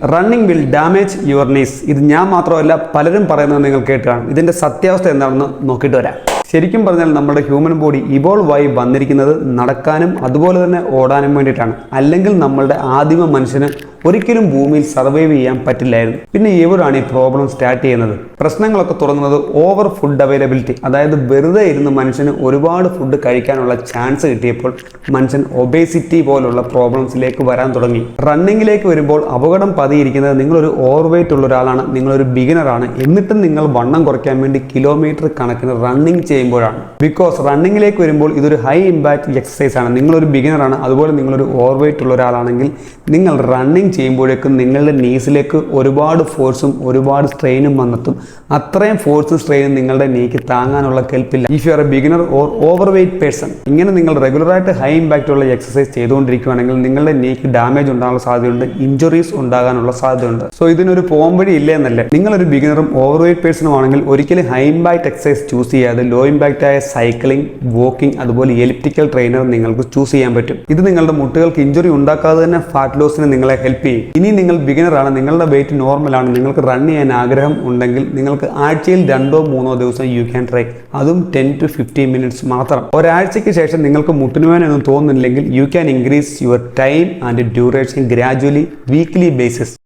Running will damage your knees. ഇത് ഞാൻ മാത്രമല്ല പലരും പറയുന്നത് നിങ്ങൾ കേട്ടാണ്. ഇതിന്റെ സത്യാവസ്ഥ എന്താണെന്ന് നോക്കിയിട്ട് വരാം. ശരിക്കും പറഞ്ഞാൽ നമ്മുടെ ഹ്യൂമൻ ബോഡി ഇവോൾവ് ആയി വന്നിരിക്കുന്നത് നടക്കാനും അതുപോലെ തന്നെ ഓടാനും വേണ്ടിയിട്ടാണ്. അല്ലെങ്കിൽ നമ്മളുടെ ആദിമ മനുഷ്യന് ഒരിക്കലും ഭൂമിയിൽ സർവൈവ് ചെയ്യാൻ പറ്റില്ലായിരുന്നു. പിന്നെ എവിടെയാണ് ഈ പ്രോബ്ലം സ്റ്റാർട്ട് ചെയ്യുന്നത്? പ്രശ്നങ്ങളൊക്കെ തുടങ്ങുന്നത് ഓവർ ഫുഡ് അവൈലബിലിറ്റി, അതായത് വെറുതെ ഇരുന്ന് മനുഷ്യന് ഒരുപാട് ഫുഡ് കഴിക്കാനുള്ള ചാൻസ് കിട്ടിയപ്പോൾ മനുഷ്യൻ ഒബേസിറ്റി പോലുള്ള പ്രോബ്ലംസിലേക്ക് വരാൻ തുടങ്ങി. റണ്ണിങ്ങിലേക്ക് വരുമ്പോൾ അപകടം പതിയിരിക്കുന്നത് നിങ്ങളൊരു ഓവർ വെയിറ്റ് ഉള്ള ഒരാളാണ്, നിങ്ങളൊരു ബിഗിനറാണ്, എന്നിട്ടും നിങ്ങൾ വണ്ണം കുറയ്ക്കാൻ വേണ്ടി കിലോമീറ്റർ കണക്കിന് റണ്ണിങ് ചെയ്യുമ്പോഴാണ്. ബിക്കോസ് റണ്ണിങ്ങിലേക്ക് വരുമ്പോൾ ഇതൊരു ഹൈ ഇമ്പാക്ട് എക്സസൈസ് ആണ്. നിങ്ങളൊരു ബിഗിനറാണ്, അതുപോലെ നിങ്ങളൊരു ഓവർ വെയിറ്റ് ഉള്ള ഒരാളാണെങ്കിൽ നിങ്ങൾ റണ്ണിങ് ചെയ്യുമ്പോഴേക്കും നിങ്ങളുടെ നീസിലേക്ക് ഒരുപാട് ഫോഴ്സും ഒരുപാട് സ്ട്രെയിനും വന്നെത്തും. അത്രയും ഫോഴ്സും സ്ട്രെയിനും നിങ്ങളുടെ നീക്ക് താങ്ങാനുള്ള കെൽപ്പില്ല if you are a beginner or overweight person. ഇങ്ങനെ നിങ്ങൾ റെഗുലറായിട്ട് ഹൈ ഇമ്പാക്റ്റ് ഉള്ള എക്സസൈസ് ചെയ്തുകൊണ്ടിരിക്കുകയാണെങ്കിൽ നിങ്ങളുടെ നീക്ക് ഡാമേജ് ഉണ്ടാകാനുള്ള സാധ്യതയുണ്ട്, ഇഞ്ചുറീസ് ഉണ്ടാകാനുള്ള സാധ്യതയുണ്ട്. സോ ഇതിനൊരു പോംവഴി ഇല്ല എന്നല്ലേ. നിങ്ങളൊരു ബിഗിനറും ഓവർ വെയിറ്റ് പേഴ്സണും ആണെങ്കിൽ ഒരിക്കലും ഹൈ ഇമ്പാക്ട് എക്സസൈസ് ചൂസ് ചെയ്യാതെ ലോ ഇമ്പാക്റ്റ് ആയ സൈക്ലിംഗ്, വാക്കിംഗ്, അതുപോലെ എലിപ്റ്റിക്കൽ ട്രെയിനർ നിങ്ങൾക്ക് ചൂസ് ചെയ്യാൻ പറ്റും. ഇത് നിങ്ങളുടെ മുട്ടുകൾക്ക് ഇഞ്ചുറി ഉണ്ടാക്കാതെ തന്നെ ഫാറ്റ് ലോസിന് നിങ്ങളെ ഹെൽപ്പ് ചെയ്യും. ഇനി നിങ്ങൾ ബിഗിനറാണ്, നിങ്ങളുടെ വെയിറ്റ് നോർമലാണ്, നിങ്ങൾക്ക് റൺ ചെയ്യാൻ ആഗ്രഹം ഉണ്ടെങ്കിൽ നിങ്ങൾക്ക് ആഴ്ചയിൽ 2-3 ദിവസം യു ക്യാൻ ട്രൈ. അതും 10 to 15 മിനിറ്റ്സ് മാത്രം. ഒരാഴ്ചയ്ക്ക് ശേഷം നിങ്ങൾക്ക് മുട്ടുനുവേനൊന്നും തോന്നുന്നില്ലെങ്കിൽ you can increase your time and duration gradually weekly basis.